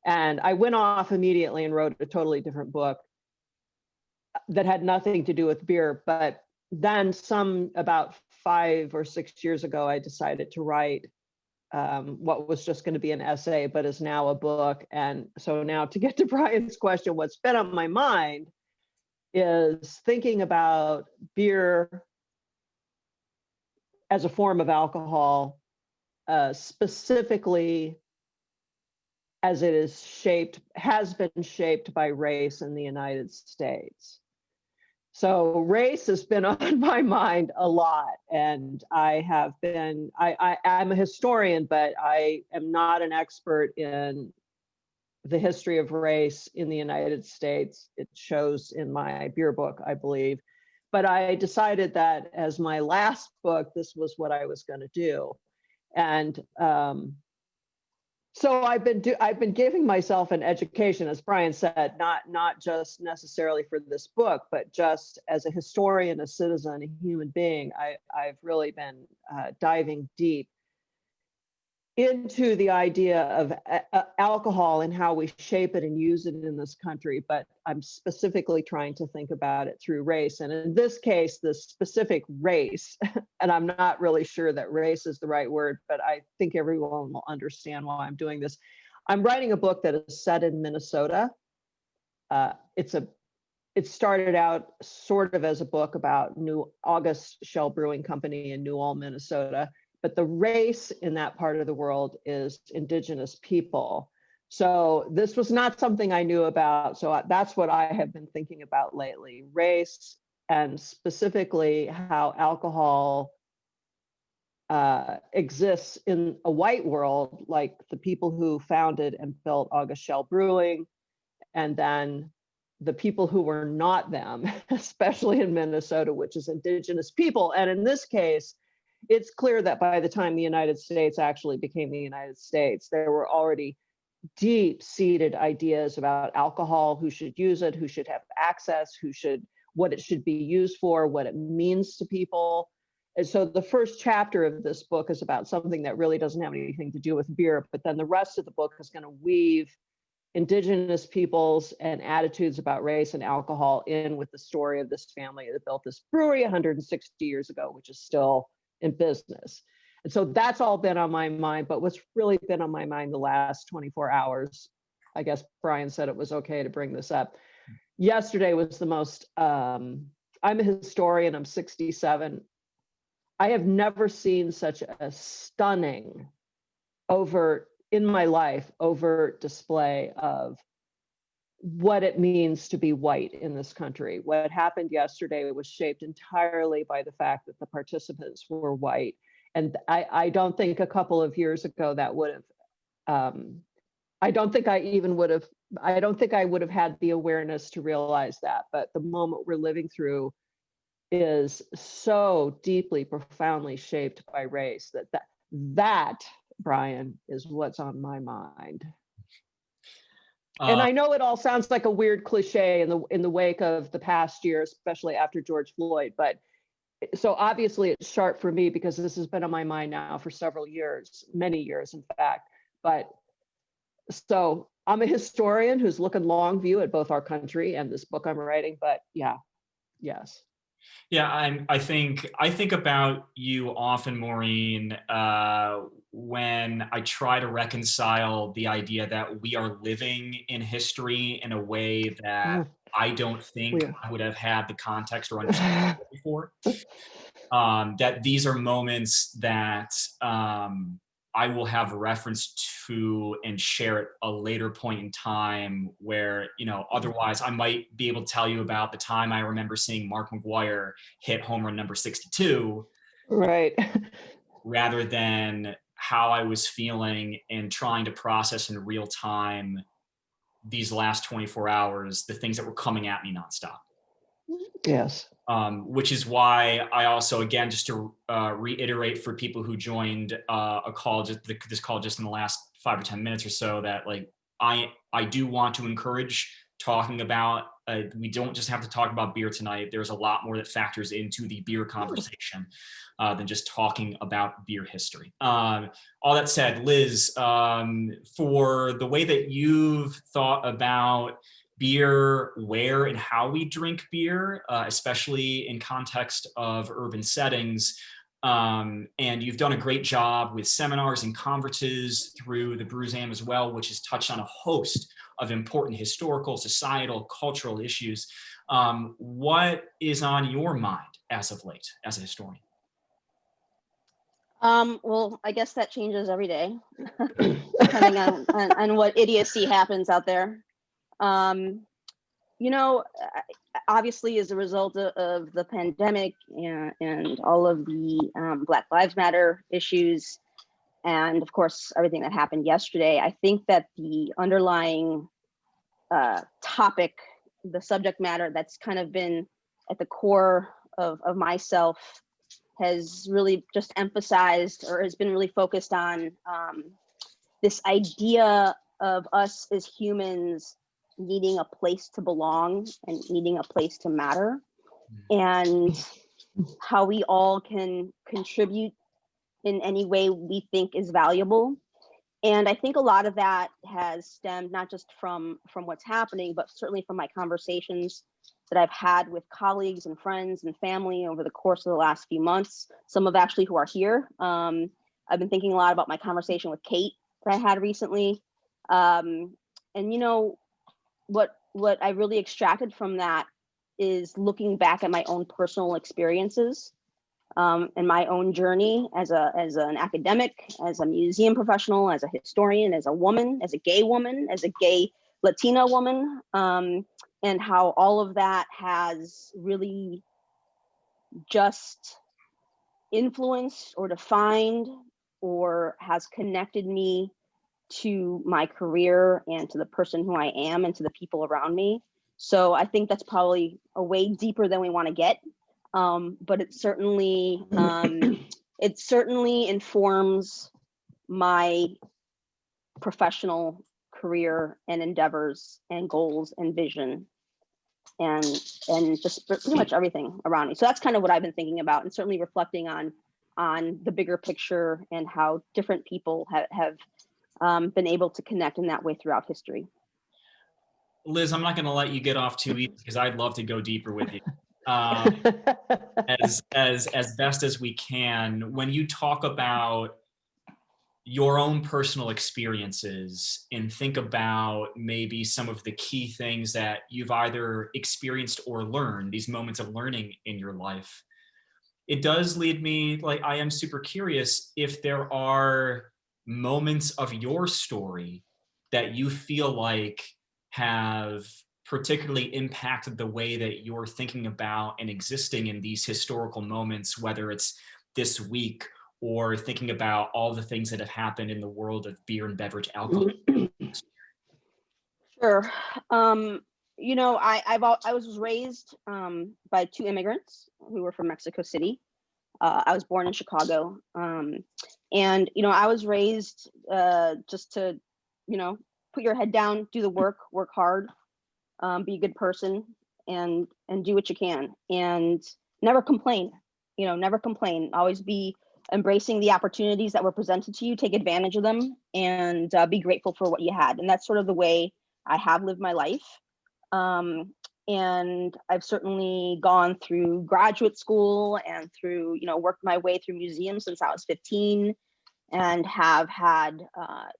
And I went off immediately and wrote a totally different book that had nothing to do with beer. But then about 5 or 6 years ago, I decided to write what was just going to be an essay, but is now a book. And so now, to get to Brian's question, what's been on my mind is thinking about beer as a form of alcohol, specifically as it has been shaped by race in the United States. So race has been on my mind a lot, and I'm a historian, but I am not an expert in the history of race in the United States. It shows in my beer book, I believe. But I decided that as my last book, this was what I was going to do. And so I've been giving myself an education, as Brian said, not just necessarily for this book, but just as a historian, a citizen, a human being. I've really been diving deep into the idea of alcohol and how we shape it and use it in this country, but I'm specifically trying to think about it through race. And in this case, the specific race, and I'm not really sure that race is the right word, but I think everyone will understand why I'm doing this. I'm writing a book that is set in Minnesota. It started out sort of as a book about New August Shell Brewing Company in New Ulm, Minnesota. But the race in that part of the world is indigenous people. So this was not something I knew about. So that's what I have been thinking about lately, race, and specifically how alcohol exists in a white world, like the people who founded and built August Shell Brewing, and then the people who were not them, especially in Minnesota, which is indigenous people. And in this case, it's clear that by the time the United States actually became the United States, there were already deep-seated ideas about alcohol, who should use it, who should have access, what it should be used for, what it means to people. And so the first chapter of this book is about something that really doesn't have anything to do with beer, but then the rest of the book is going to weave indigenous peoples and attitudes about race and alcohol in with the story of this family that built this brewery 160 years ago, which is still in business. And so that's all been on my mind. But what's really been on my mind the last 24 hours, I guess Brian said it was okay to bring this up. Yesterday was the most, I'm a historian, I'm 67. I have never seen such a stunning, overt display of what it means to be white in this country. What happened yesterday was shaped entirely by the fact that the participants were white. And I don't think a couple of years ago that would have, I don't think I would have had the awareness to realize that. But the moment we're living through is so deeply, profoundly shaped by race that Brian, is what's on my mind. And I know it all sounds like a weird cliche in the wake of the past year, especially after George Floyd. But so obviously it's sharp for me because this has been on my mind now for several years, many years, in fact. But so I'm a historian who's looking long view at both our country and this book I'm writing. But yeah, yes. Yeah, I think about you often, Maureen, when I try to reconcile the idea that we are living in history in a way that I don't think I would have had the context or understanding before. That these are moments that I will have reference to and share at a later point in time where, otherwise I might be able to tell you about the time I remember seeing Mark McGuire hit home run number 62. Right. Rather than how I was feeling and trying to process in real time these last 24 hours, the things that were coming at me nonstop. Yes. Which is why I also, again, just to reiterate for people who joined this call just in the last 5 or 10 minutes or so, that like I do want to encourage talking about we don't just have to talk about beer tonight. There's a lot more that factors into the beer conversation than just talking about beer history. All that said, Liz, for the way that you've thought about beer, where and how we drink beer, especially in context of urban settings, and you've done a great job with seminars and conferences through the Brewseum as well, which has touched on a host of important historical, societal, cultural issues. What is on your mind as of late, as a historian? Well, I guess that changes every day, depending on what idiocy happens out there. You know, obviously, as a result of the pandemic and all of the Black Lives Matter issues, and of course, everything that happened yesterday, I think that the underlying topic, the subject matter that's kind of been at the core of myself, has really just emphasized, or has been really focused on this idea of us as humans needing a place to belong and needing a place to matter, and how we all can contribute in any way we think is valuable. And I think a lot of that has stemmed not just from what's happening, but certainly from my conversations that I've had with colleagues and friends and family over the course of the last few months, some of actually who are here. I've been thinking a lot about my conversation with Kate that I had recently. And you know, what I really extracted from that is looking back at my own personal experiences and my own journey as an academic, as a museum professional, as a historian, as a woman, as a gay Latina woman, and how all of that has really just influenced or defined or has connected me to my career and to the person who I am and to the people around me. So I think that's probably a way deeper than we want to get. But it certainly informs my professional career and endeavors and goals and vision and just pretty much everything around me. So that's kind of what I've been thinking about, and certainly reflecting on the bigger picture and how different people have been able to connect in that way throughout history. Liz, I'm not going to let you get off too easy because I'd love to go deeper with you. As best as we can, when you talk about your own personal experiences and think about maybe some of the key things that you've either experienced or learned, these moments of learning in your life, it does lead me, like, I am super curious if there are moments of your story that you feel like have particularly impacted the way that you're thinking about and existing in these historical moments, whether it's this week or thinking about all the things that have happened in the world of beer and beverage alcohol. Sure. You know, I was raised by two immigrants who were from Mexico City. I was born in Chicago, and you know, I was raised just to, you know, put your head down, do the work hard, be a good person, and do what you can, and never complain. You know, never complain. Always be embracing the opportunities that were presented to you, take advantage of them, and be grateful for what you had. And that's sort of the way I have lived my life. And I've certainly gone through graduate school and through, you know, worked my way through museums since I was 15, and have had,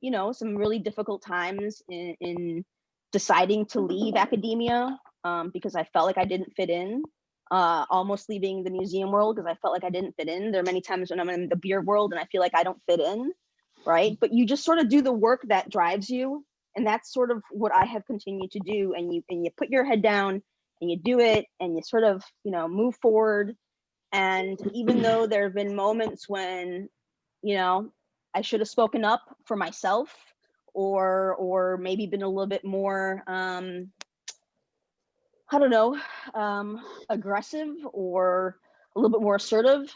you know, some really difficult times in deciding to leave academia because I felt like I didn't fit in. Almost leaving the museum world because I felt like I didn't fit in. There are many times when I'm in the beer world and I feel like I don't fit in, right? But you just sort of do the work that drives you, and that's sort of what I have continued to do. And you put your head down and you do it, and you sort of, you know, move forward. And even though there have been moments when, you know, I should have spoken up for myself, or maybe been a little bit more I don't know, aggressive or a little bit more assertive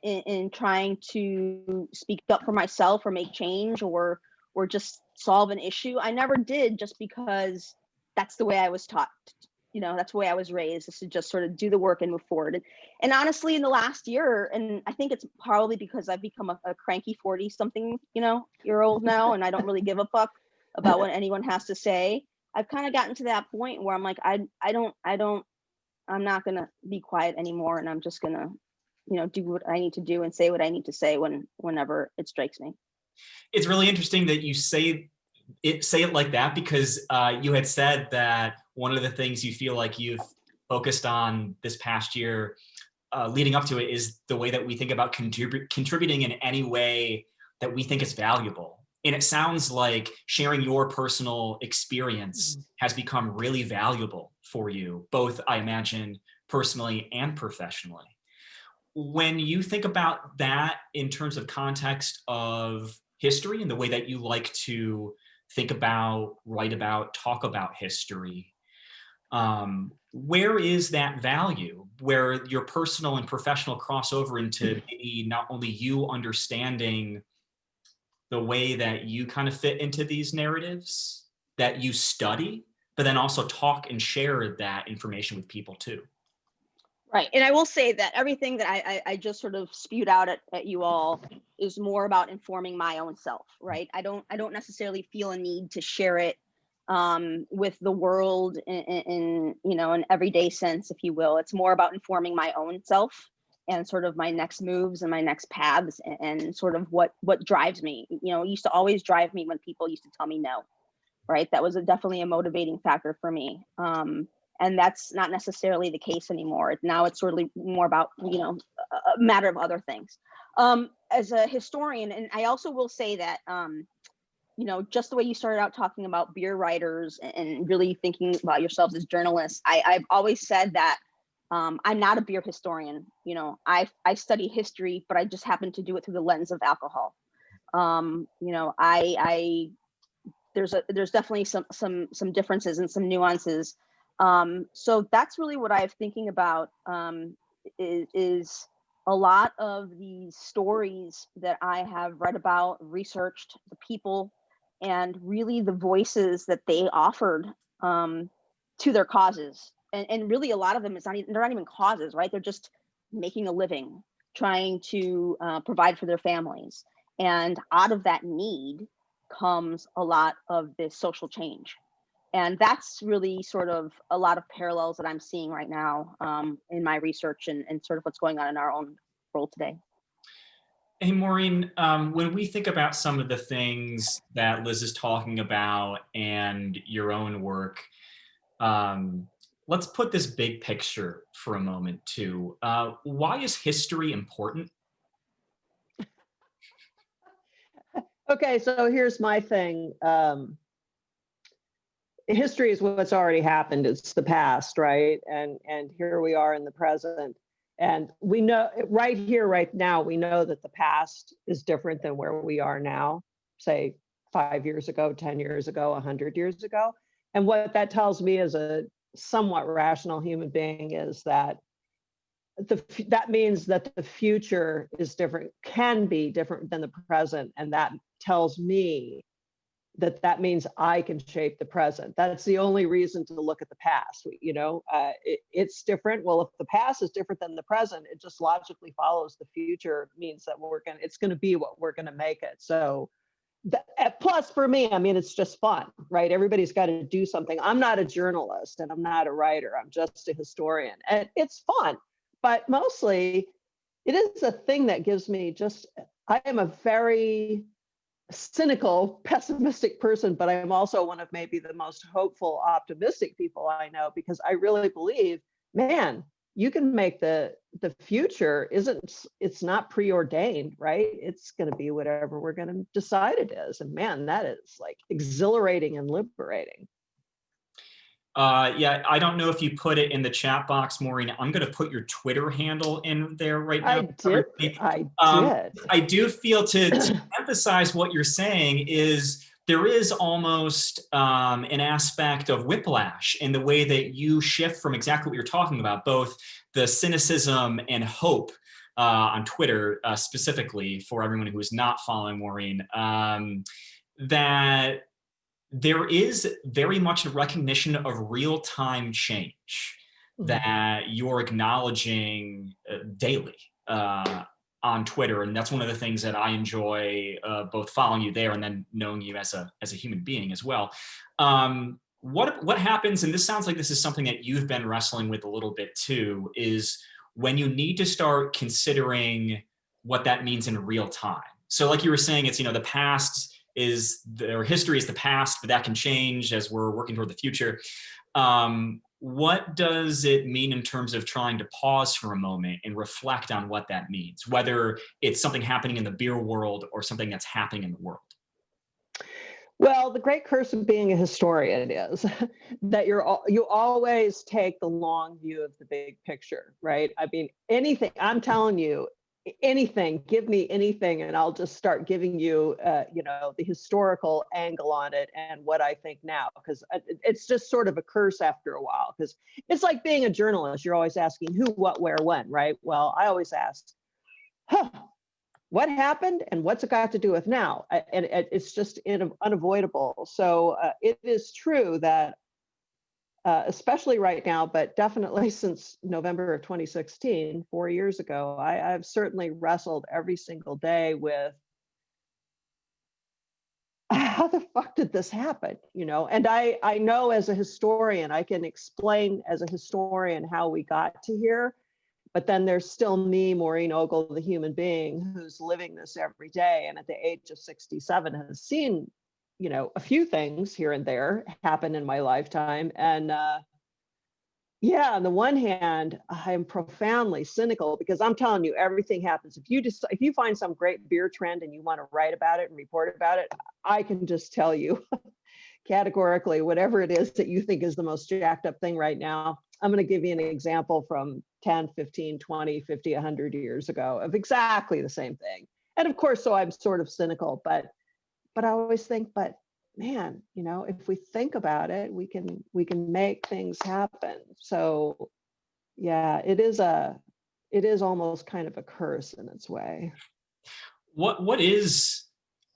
in trying to speak up for myself or make change or just solve an issue. I never did, just because that's the way I was taught that's the way I was raised, is to just sort of do the work and move forward. And honestly, in the last year, and I think it's probably because I've become a cranky 40 something, year old now, and I don't really give a fuck about what anyone has to say. I've kind of gotten to that point where I'm like, I'm not going to be quiet anymore. And I'm just going to, do what I need to do and say what I need to say whenever it strikes me. It's really interesting that you say it like that, because you had said that one of the things you feel like you've focused on this past year leading up to it is the way that we think about contributing in any way that we think is valuable. And it sounds like sharing your personal experience has become really valuable for you, both, I imagine, personally and professionally. When you think about that in terms of context of history and the way that you like to think about, write about, talk about history, where is that value, where your personal and professional cross over into maybe not only you understanding the way that you kind of fit into these narratives that you study, but then also talk and share that information with people too? Right. And I will say that everything that I just sort of spewed out at you all is more about informing my own self, right? I don't necessarily feel a need to share it with the world in an everyday sense, if you will. It's more about informing my own self and sort of my next moves and my next paths and sort of what drives me. It used to always drive me when people used to tell me no, right? That was definitely a motivating factor for me. And that's not necessarily the case anymore. Now it's sort of more about, a matter of other things. As a historian, and I also will say that, just the way you started out talking about beer writers and really thinking about yourselves as journalists, I've always said that I'm not a beer historian. I study history, but I just happen to do it through the lens of alcohol. There's definitely some differences and some nuances. So that's really what I'm thinking about, is a lot of these stories that I have read about, researched, the people, and really the voices that they offered to their causes. And really a lot of them, they're not even causes, right? They're just making a living, trying to provide for their families. And out of that need comes a lot of this social change. And that's really sort of a lot of parallels that I'm seeing right now in my research and sort of what's going on in our own world today. Hey, Maureen, when we think about some of the things that Liz is talking about and your own work, let's put this big picture for a moment too. Why is history important? Okay, so here's my thing. History is what's already happened. It's the past, right? And here we are in the present. And we know right here, right now, we know that the past is different than where we are now, say 5 years ago, 10 years ago, 100 years ago. And what that tells me as a somewhat rational human being is that that means that the future is different, can be different than the present. And that tells me that means I can shape the present. That's the only reason to look at the past. It's different. Well, if the past is different than the present, it just logically follows the future means that it's going to be what we're going to make it. So plus for me, it's just fun, right? Everybody's got to do something. I'm not a journalist and I'm not a writer. I'm just a historian, and it's fun. But mostly it is a thing that gives me I am a very cynical, pessimistic person, but I'm also one of maybe the most hopeful, optimistic people I know, because I really believe, man, you can make the future it's not preordained, right? It's going to be whatever we're going to decide it is. And man, that is like exhilarating and liberating. Yeah, I don't know if you put it in the chat box, Maureen. I'm going to put your Twitter handle in there right now. I did. I do feel to emphasize what you're saying is there is almost an aspect of whiplash in the way that you shift from exactly what you're talking about, both the cynicism and hope on Twitter, specifically for everyone who is not following Maureen, that there is very much a recognition of real-time change that you're acknowledging daily on Twitter, and that's one of the things that I enjoy both following you there and then knowing you as a human being as well. What happens, and this sounds like this is something that you've been wrestling with a little bit too, is when you need to start considering what that means in real time. So like you were saying, it's, the past or history is the past, but that can change as we're working toward the future. What does it mean in terms of trying to pause for a moment and reflect on what that means, whether it's something happening in the beer world or something that's happening in the world? Well, the great curse of being a historian is that you always take the long view of the big picture, right? I mean, anything, I'm telling you, anything, give me anything, and I'll just start giving you, the historical angle on it and what I think now, because it's just sort of a curse after a while, because it's like being a journalist. You're always asking who, what, where, when, right? Well, I always ask, what happened and what's it got to do with now? And it's just unavoidable. So it is true that, especially right now, but definitely since November of 2016, 4 years ago, I've certainly wrestled every single day with how the fuck did this happen? And I know as a historian, I can explain as a historian how we got to here. But then there's still me, Maureen Ogle, the human being who's living this every day. And at the age of 67 has seen, a few things here and there happen in my lifetime. And on the one hand, I'm profoundly cynical because I'm telling you, everything happens. If you find some great beer trend and you want to write about it and report about it, I can just tell you categorically, whatever it is that you think is the most jacked up thing right now, I'm going to give you an example from 10, 15, 20, 50, 100 years ago of exactly the same thing. And of course, so I'm sort of cynical, but I always think, but man, if we think about it, we can make things happen. So yeah, it is almost kind of a curse in its way. What is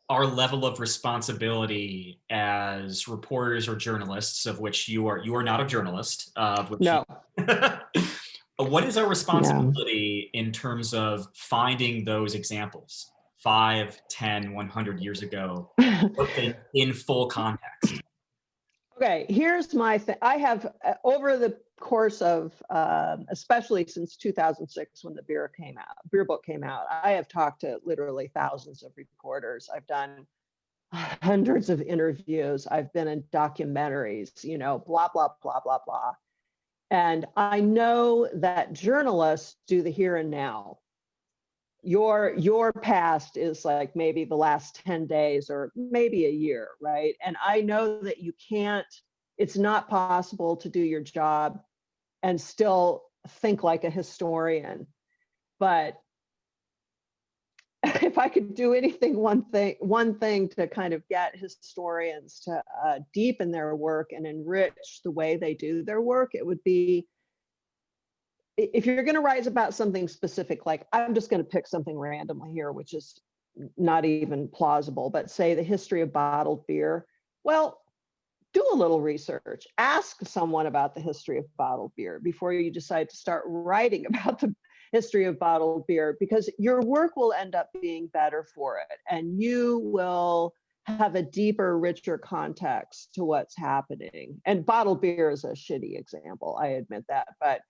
our level of responsibility as reporters or journalists, of which you are not a journalist, of which no. What is our responsibility in terms of finding those examples 5, 10, 100 years ago, in full context? Okay, here's my thing. I have, over the course of, especially since 2006, when the beer book came out, I have talked to literally thousands of reporters. I've done hundreds of interviews. I've been in documentaries, blah, blah, blah, blah, blah. And I know that journalists do the here and now. Your past is like maybe the last 10 days or maybe a year, right? And I know that it's not possible to do your job and still think like a historian. But if I could do anything, one thing to kind of get historians to deepen their work and enrich the way they do their work, it would be, if you're going to write about something specific, like I'm just going to pick something randomly here, which is not even plausible, but say the history of bottled beer. Well, do a little research. Ask someone about the history of bottled beer before you decide to start writing about the history of bottled beer, because your work will end up being better for it. And you will have a deeper, richer context to what's happening. And bottled beer is a shitty example, I admit that. But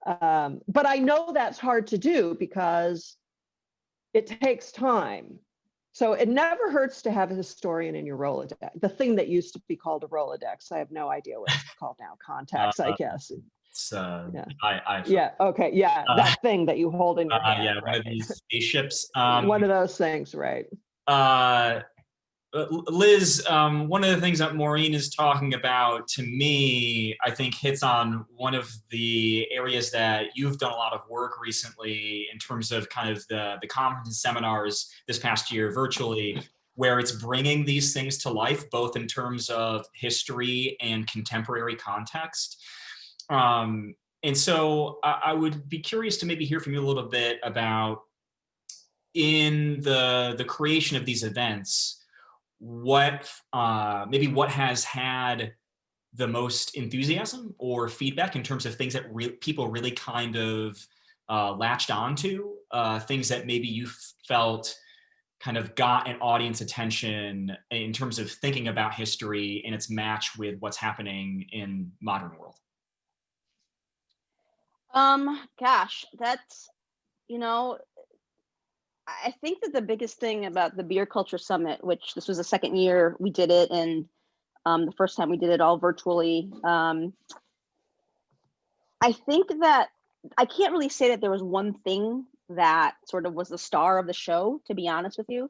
I know that's hard to do because it takes time. So it never hurts to have a historian in your Rolodex, the thing that used to be called a Rolodex. I have no idea what it's called now, contacts, I guess. That thing that you hold in your hand. One of these spaceships. One of those things, right. Liz, one of the things that Maureen is talking about, to me, I think hits on one of the areas that you've done a lot of work recently in terms of kind of the conference and seminars this past year virtually, where it's bringing these things to life, both in terms of history and contemporary context. And so I would be curious to maybe hear from you a little bit about, in the creation of these events, what what has had the most enthusiasm or feedback in terms of things that people really kind of latched onto, things that maybe you felt kind of got an audience attention in terms of thinking about history and its match with what's happening in modern world? Gosh, that's, you know, I think that the biggest thing about the Beer Culture Summit, which this was the second year we did it, and the first time we did it all virtually, I think that I can't really say that there was one thing that sort of was the star of the show, to be honest with you.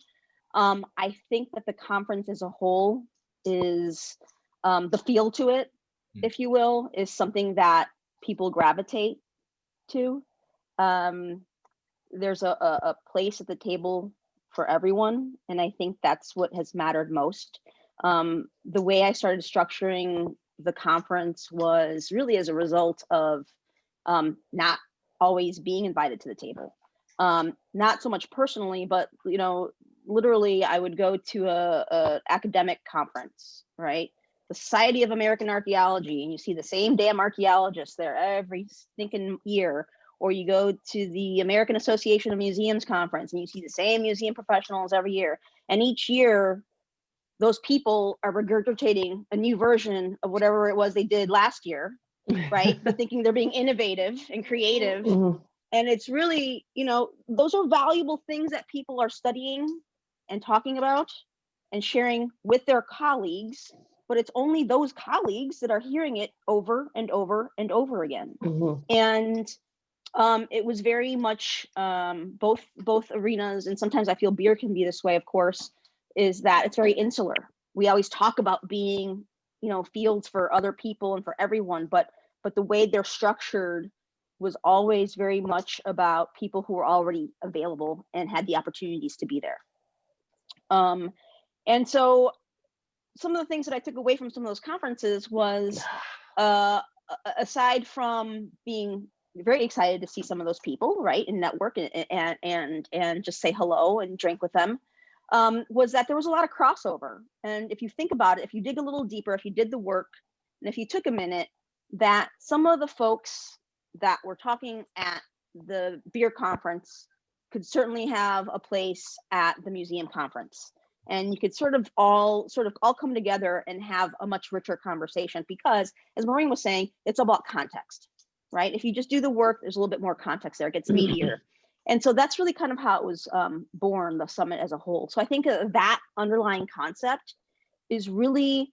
I think that the conference as a whole is the feel to it, if you will, is something that people gravitate to. There's a place at the table for everyone, and I think that's what has mattered most. The way I started structuring the conference was really as a result of not always being invited to the table. Not so much personally, but literally I would go to a academic conference, right? The Society of American Archaeology, and you see the same damn archaeologists there every stinking year. Or you go to the American Association of Museums conference and you see the same museum professionals every year. And each year, those people are regurgitating a new version of whatever it was they did last year, right? But thinking they're being innovative and creative. Mhm. And it's really, those are valuable things that people are studying and talking about and sharing with their colleagues. But it's only those colleagues that are hearing it over and over and over again. Mhm. And it was very much both arenas, and sometimes I feel beer can be this way, of course, is that it's very insular. We always talk about being, fields for other people and for everyone, but the way they're structured was always very much about people who were already available and had the opportunities to be there. And so some of the things that I took away from some of those conferences was, aside from being very excited to see some of those people, right, and network and just say hello and drink with them, was that there was a lot of crossover. And if you think about it, if you dig a little deeper, if you did the work, and if you took a minute, that some of the folks that were talking at the beer conference could certainly have a place at the museum conference. And you could sort of all come together and have a much richer conversation, because, as Maureen was saying, it's about context. Right? If you just do the work, there's a little bit more context there. It gets meatier. And so that's really kind of how it was born, the summit as a whole. So I think that underlying concept is really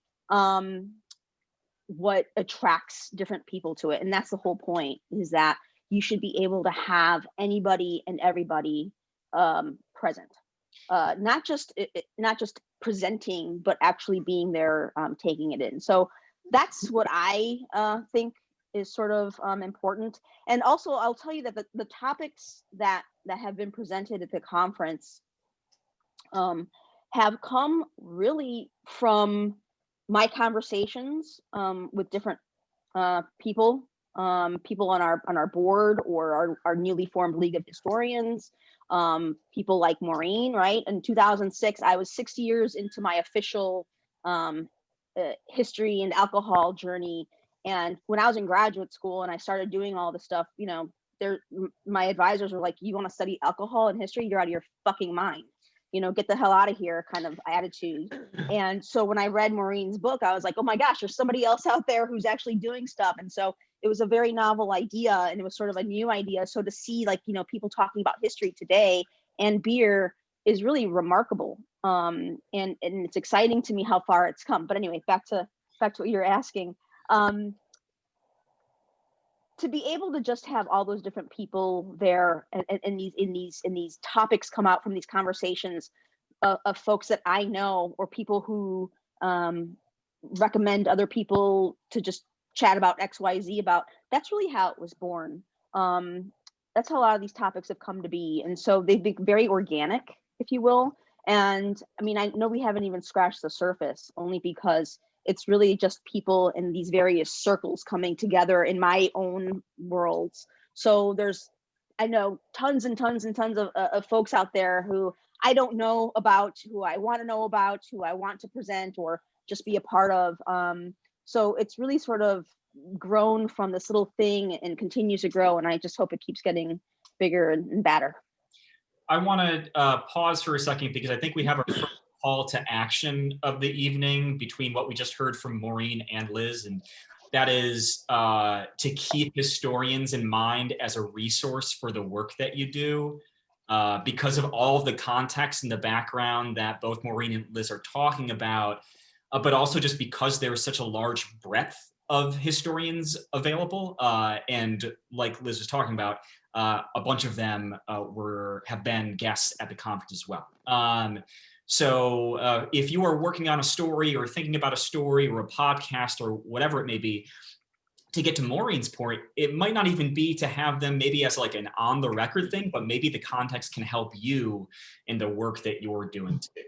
what attracts different people to it. And that's the whole point, is that you should be able to have anybody and everybody present. Not just presenting, but actually being there, taking it in. So that's what I think is sort of important. And also, I'll tell you that the topics that have been presented at the conference have come really from my conversations with different people on our board, or our newly formed League of Historians, people like Maureen, right? In 2006, I was 6 years into my official history and alcohol journey. And when I was in graduate school and I started doing all this stuff, my advisors were like, "You want to study alcohol and history? You're out of your fucking mind. Get the hell out of here," kind of attitude. And so when I read Maureen's book, I was like, oh my gosh, there's somebody else out there who's actually doing stuff. And so it was a very novel idea, and it was sort of a new idea. So to see, people talking about history today and beer is really remarkable. And it's exciting to me how far it's come. But anyway, back to what you're asking. To be able to just have all those different people there, and these topics come out from these conversations of folks that I know, or people who recommend other people to just chat about XYZ about, that's really how it was born. That's how a lot of these topics have come to be. And so they've been very organic, if you will. And I mean, I know we haven't even scratched the surface, only because it's really just people in these various circles coming together in my own worlds. So I know tons and tons and tons of folks out there who I don't know about, who I want to know about, who I want to present or just be a part of. So it's really sort of grown from this little thing and continues to grow. And I just hope it keeps getting bigger and badder. I want to pause for a second because I think we have our first call to action of the evening between what we just heard from Maureen and Liz, and that is to keep historians in mind as a resource for the work that you do, because of all of the context and the background that both Maureen and Liz are talking about, but also just because there's such a large breadth of historians available, and like Liz was talking about, a bunch of them have been guests at the conference as well. So if you are working on a story or thinking about a story or a podcast or whatever it may be, to get to Maureen's point, it might not even be to have them maybe as like an on the record thing, but maybe the context can help you in the work that you're doing too.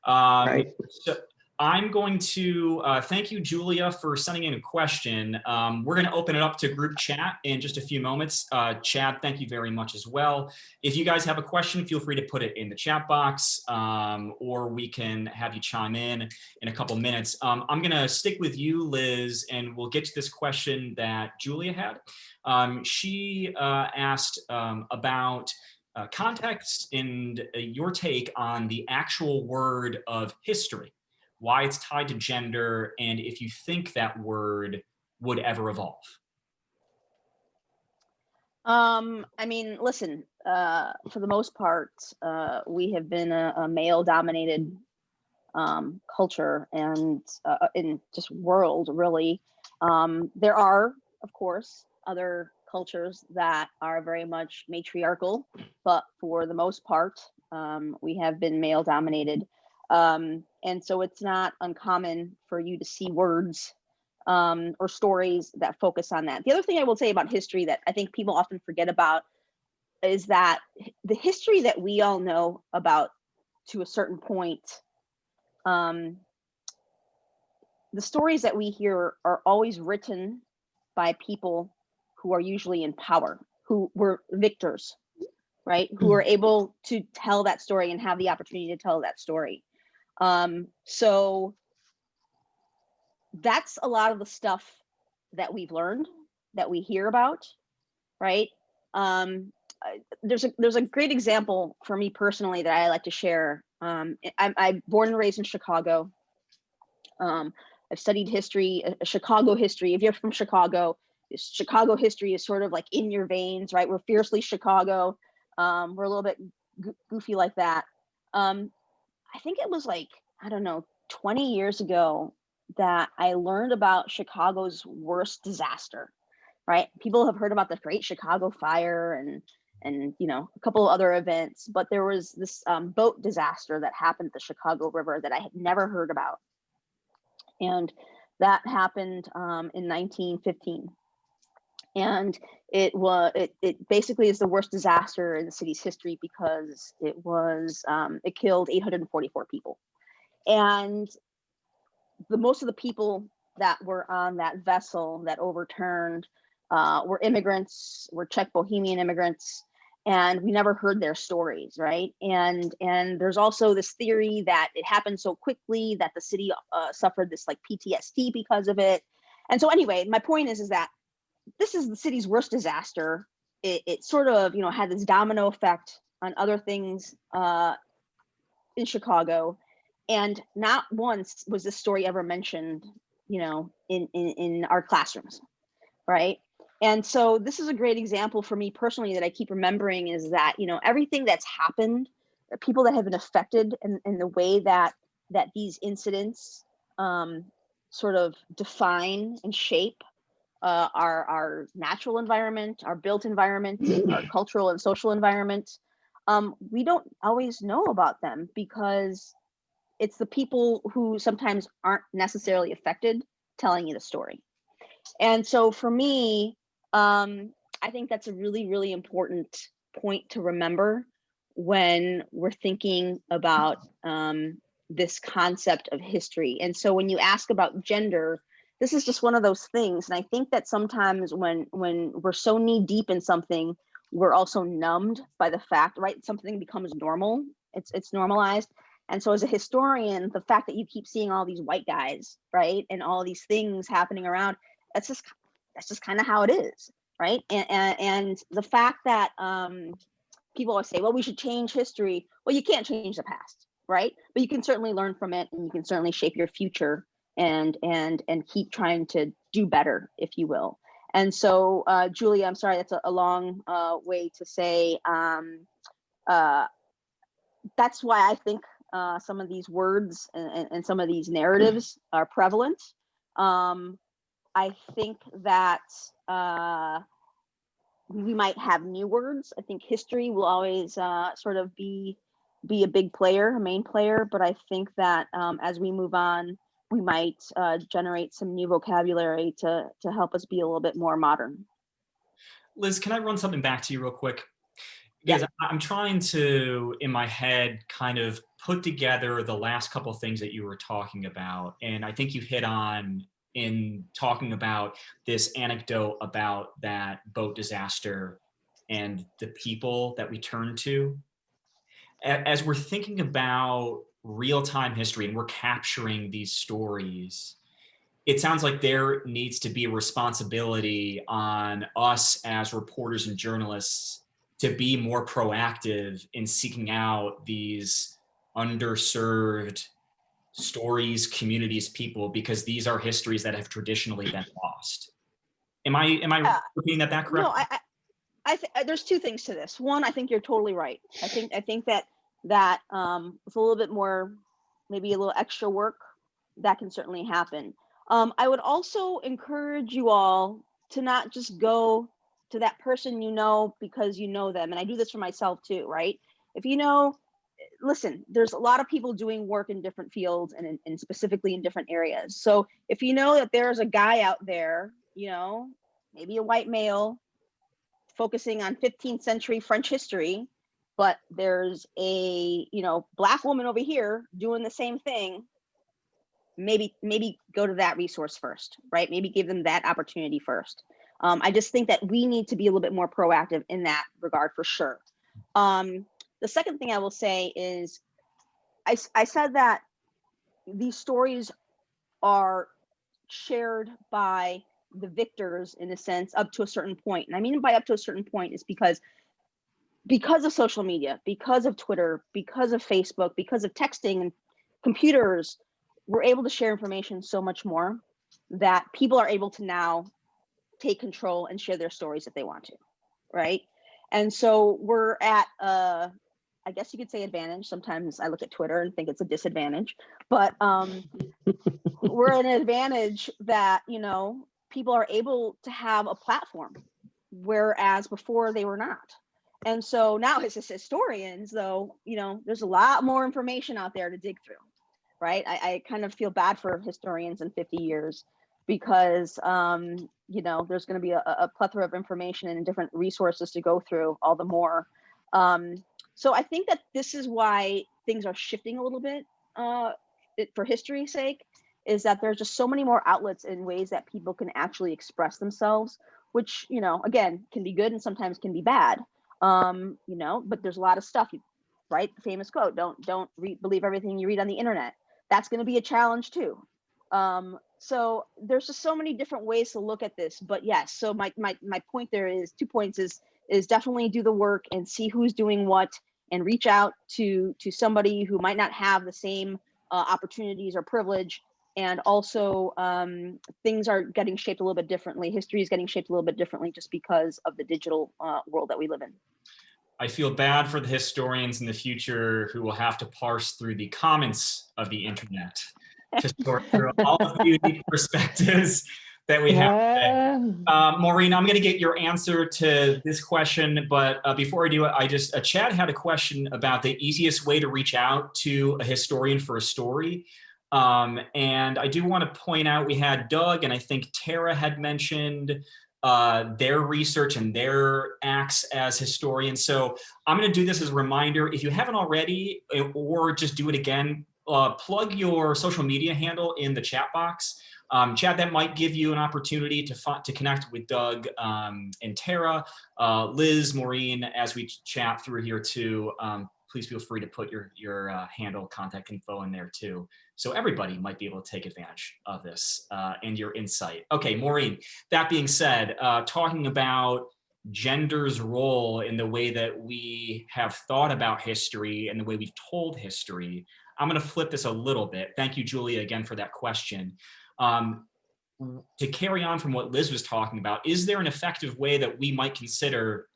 Right. So I'm going to thank you, Julia, for sending in a question. We're going to open it up to group chat in just a few moments. Chad, thank you very much as well. If you guys have a question, feel free to put it in the chat box, or we can have you chime in a couple minutes. I'm going to stick with you, Liz, and we'll get to this question that Julia had. She asked about context and your take on the actual word of history, why it's tied to gender, and if you think that word would ever evolve. I mean, listen, for the most part, we have been a male-dominated culture and in just world, really. There are, of course, other cultures that are very much matriarchal, but for the most part, we have been male-dominated. And so it's not uncommon for you to see words or stories that focus on that. The other thing I will say about history that I think people often forget about is that the history that we all know about to a certain point, the stories that we hear are always written by people who are usually in power, who were victors, right? Who are able to tell that story and have the opportunity to tell that story. So that's a lot of the stuff that we've learned, that we hear about, right? There's a great example for me personally that I like to share. I'm born and raised in Chicago. I've studied history, Chicago history. If you're from Chicago history is sort of like in your veins, right? We're fiercely Chicago. We're a little bit goofy like that. I think it was like, I don't know, 20 years ago that I learned about Chicago's worst disaster, right? People have heard about the Great Chicago Fire and you know, a couple of other events, but there was this boat disaster that happened at the Chicago River that I had never heard about. And that happened in 1915. And it basically is the worst disaster in the city's history because it killed 844 people. And most of the people that were on that vessel that overturned were immigrants, were Czech Bohemian immigrants, and we never heard their stories, right? And there's also this theory that it happened so quickly that the city suffered this like PTSD because of it. And so anyway, my point is that this is the city's worst disaster. It sort of, you know, had this domino effect on other things in Chicago. And not once was this story ever mentioned, you know, in our classrooms, right? And so this is a great example for me personally that I keep remembering is that, you know, everything that's happened, people that have been affected in the way that these incidents sort of define and shape our natural environment, our built environment, our cultural and social environment. We don't always know about them because it's the people who sometimes aren't necessarily affected telling you the story. And so for me, I think that's a really, really important point to remember when we're thinking about this concept of history. And so when you ask about gender, this is just one of those things. And I think that sometimes when we're so knee deep in something, we're also numbed by the fact, right? Something becomes normal It's normalized. And so as a historian, the fact that you keep seeing all these white guys, right, and all these things happening around, that's just kind of how it is, right? And the fact that people always say, well, we should change history. Well, you can't change the past, right? But you can certainly learn from it, and you can certainly shape your future and keep trying to do better, if you will. And so, Julia, I'm sorry, that's a long way to say. That's why I think some of these words and some of these narratives are prevalent. I think that we might have new words. I think history will always sort of be a big player, a main player. But I think that as we move on, we might generate some new vocabulary to help us be a little bit more modern. Liz, can I run something back to you real quick? Because I'm trying to, in my head, kind of put together the last couple of things that you were talking about. And I think you hit on in talking about this anecdote about that boat disaster and the people that we turn to. As we're thinking about real-time history and we're capturing these stories, it sounds like there needs to be a responsibility on us as reporters and journalists to be more proactive in seeking out these underserved stories, communities, people, because these are histories that have traditionally been lost. Am I repeating that correctly? No, I there's two things to this. One, I think you're totally right. I think that with a little bit more, maybe a little extra work, that can certainly happen. I would also encourage you all to not just go to that person you know because you know them. And I do this for myself too, right? If you know, listen, there's a lot of people doing work in different fields and specifically in different areas. So if you know that there's a guy out there, you know, maybe a white male focusing on 15th century French history, but there's a, you know, Black woman over here doing the same thing, maybe go to that resource first, right? Maybe give them that opportunity first. I just think that we need to be a little bit more proactive in that regard for sure. The second thing I will say is, I said that these stories are shared by the victors in a sense up to a certain point. And I mean by up to a certain point is because of social media, because of Twitter, because of Facebook, because of texting and computers, we're able to share information so much more that people are able to now take control and share their stories if they want to, right? And so we're at I guess you could say advantage. Sometimes I look at Twitter and think it's a disadvantage, but we're at an advantage that, you know, people are able to have a platform, whereas before they were not. And so now as historians, though, you know, there's a lot more information out there to dig through, right? I kind of feel bad for historians in 50 years because, you know, there's going to be a plethora of information and different resources to go through all the more. So I think that this is why things are shifting a little bit for history's sake, is that there's just so many more outlets and ways that people can actually express themselves, which, you know, again, can be good and sometimes can be bad, you know, but there's a lot of stuff, right? The famous quote, don't believe everything you read on the internet. That's going to be a challenge too. So there's just so many different ways to look at this, but yes. So my point there is 2 points is definitely do the work and see who's doing what and reach out to somebody who might not have the same opportunities or privilege. And also things are getting shaped a little bit differently. History is getting shaped a little bit differently just because of the digital world that we live in. I feel bad for the historians in the future who will have to parse through the comments of the internet to sort through all of the unique perspectives that we have today. Maureen, I'm going to get your answer to this question, but before I do it, Chad had a question about the easiest way to reach out to a historian for a story. And I do want to point out we had Doug and I think Tara had mentioned their research and their acts as historians. So I'm going to do this as a reminder. If you haven't already, or just do it again, plug your social media handle in the chat box. Chad, that might give you an opportunity to connect with Doug and Tara, Liz, Maureen, as we chat through here too, please feel free to put your handle, contact info in there too. So everybody might be able to take advantage of this and your insight. Okay, Maureen, that being said, talking about gender's role in the way that we have thought about history and the way we've told history, I'm going to flip this a little bit. Thank you, Julia, again for that question. To carry on from what Liz was talking about, is there an effective way that we might consider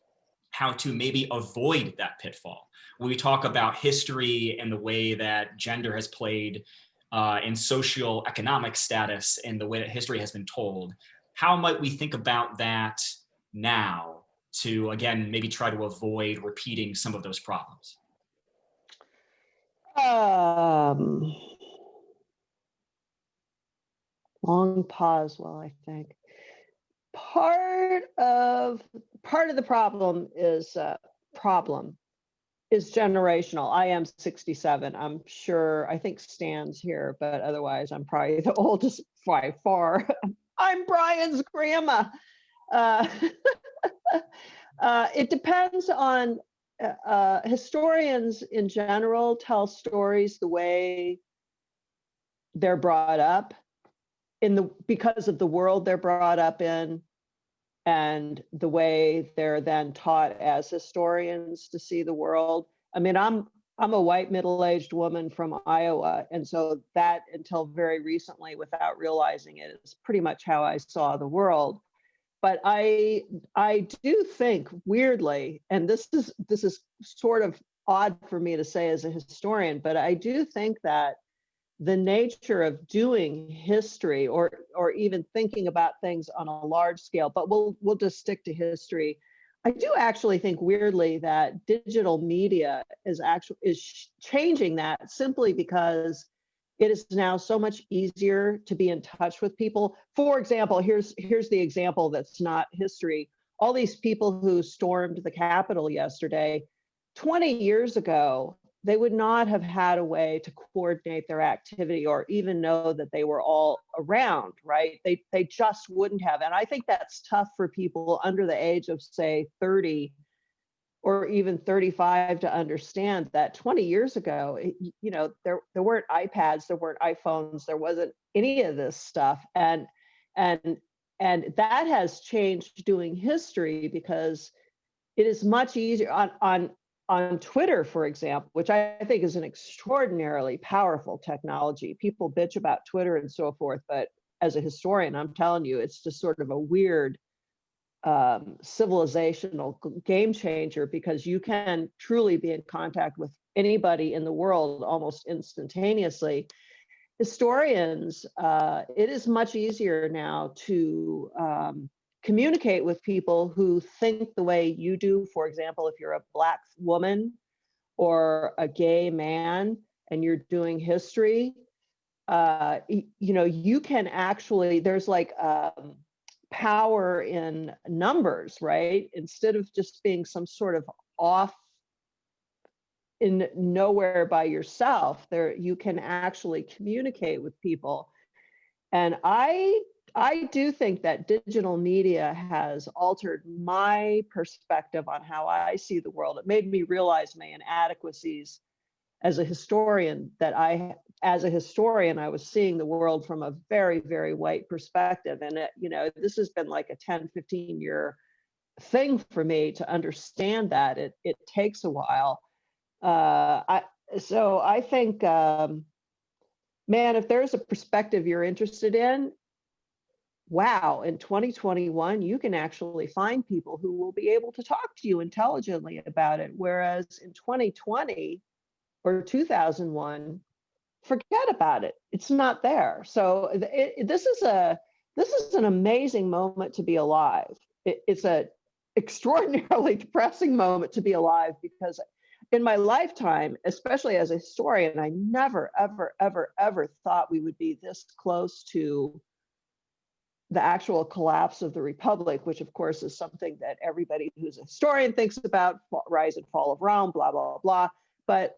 how to maybe avoid that pitfall? When we talk about history and the way that gender has played in social economic status and the way that history has been told, how might we think about that now to, again, maybe try to avoid repeating some of those problems? Long pause while I think. Part of the problem is generational. I am 67. I'm sure, I think Stan's here, but otherwise I'm probably the oldest by far. I'm Brian's grandma. It depends on historians in general tell stories the way they're brought up because of the world they're brought up in and the way they're then taught as historians to see the world. I mean, I'm a white middle-aged woman from Iowa, and so that, until very recently, without realizing it, is pretty much how I saw the world. But I do think, weirdly, and this is sort of odd for me to say as a historian, but I do think that the nature of doing history or even thinking about things on a large scale, but we'll just stick to history. I do actually think, weirdly, that digital media is changing that, simply because it is now so much easier to be in touch with people. For example, here's the example that's not history. All these people who stormed the Capitol yesterday, 20 years ago, they would not have had a way to coordinate their activity or even know that they were all around, right? They just wouldn't have. And I think that's tough for people under the age of, say, 30 or even 35 to understand that 20 years ago, there weren't iPads, there weren't iPhones, there wasn't any of this stuff. And that has changed doing history, because it is much easier on Twitter, for example, which I think is an extraordinarily powerful technology. People bitch about Twitter and so forth, but as a historian, I'm telling you, it's just sort of a weird civilizational game changer, because you can truly be in contact with anybody in the world almost instantaneously. Historians, it is much easier now to communicate with people who think the way you do. For example, if you're a Black woman or a gay man and you're doing history, you can actually, there's like power in numbers, right? Instead of just being some sort of off in nowhere by yourself, there you can actually communicate with people. And I do think that digital media has altered my perspective on how I see the world. It made me realize my inadequacies as a historian, as a historian, I was seeing the world from a very, very white perspective. And this has been like a 10, 15 year thing for me to understand that. It takes a while. So I think, man, if there's a perspective you're interested in, wow, in 2021, you can actually find people who will be able to talk to you intelligently about it. Whereas in 2020 or 2001, forget about it. It's not there. So this is an amazing moment to be alive. It's an extraordinarily depressing moment to be alive, because in my lifetime, especially as a historian, I never, ever, ever, ever thought we would be this close to the actual collapse of the Republic, which of course is something that everybody who's a historian thinks about, rise and fall of Rome, blah, blah, blah. But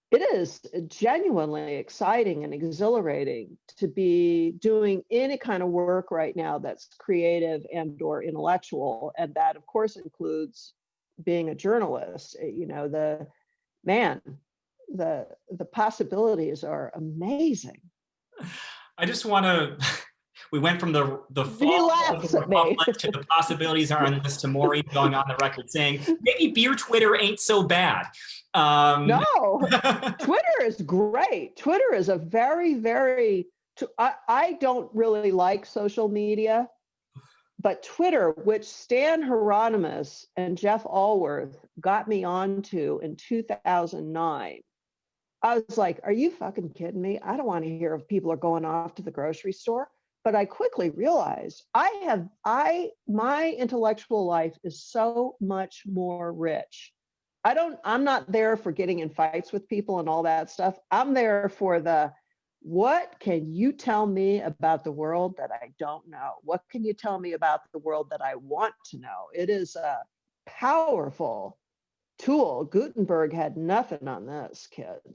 it is genuinely exciting and exhilarating to be doing any kind of work right now that's creative and or intellectual. And that, of course, includes being a journalist. The possibilities are amazing. I just want to. We went from the He fall of laughs the at me. Republic to the possibilities are endless to Maureen going on the record saying maybe beer Twitter ain't so bad. No, Twitter is great. Twitter is a very, very. I don't really like social media, but Twitter, which Stan Hieronymus and Jeff Allworth got me onto in 2009. I was like, are you fucking kidding me? I don't want to hear if people are going off to the grocery store. But I quickly realized my intellectual life is so much more rich. I'm not there for getting in fights with people and all that stuff. I'm there for what can you tell me about the world that I don't know? What can you tell me about the world that I want to know? It is a powerful tool. Gutenberg had nothing on this, kids.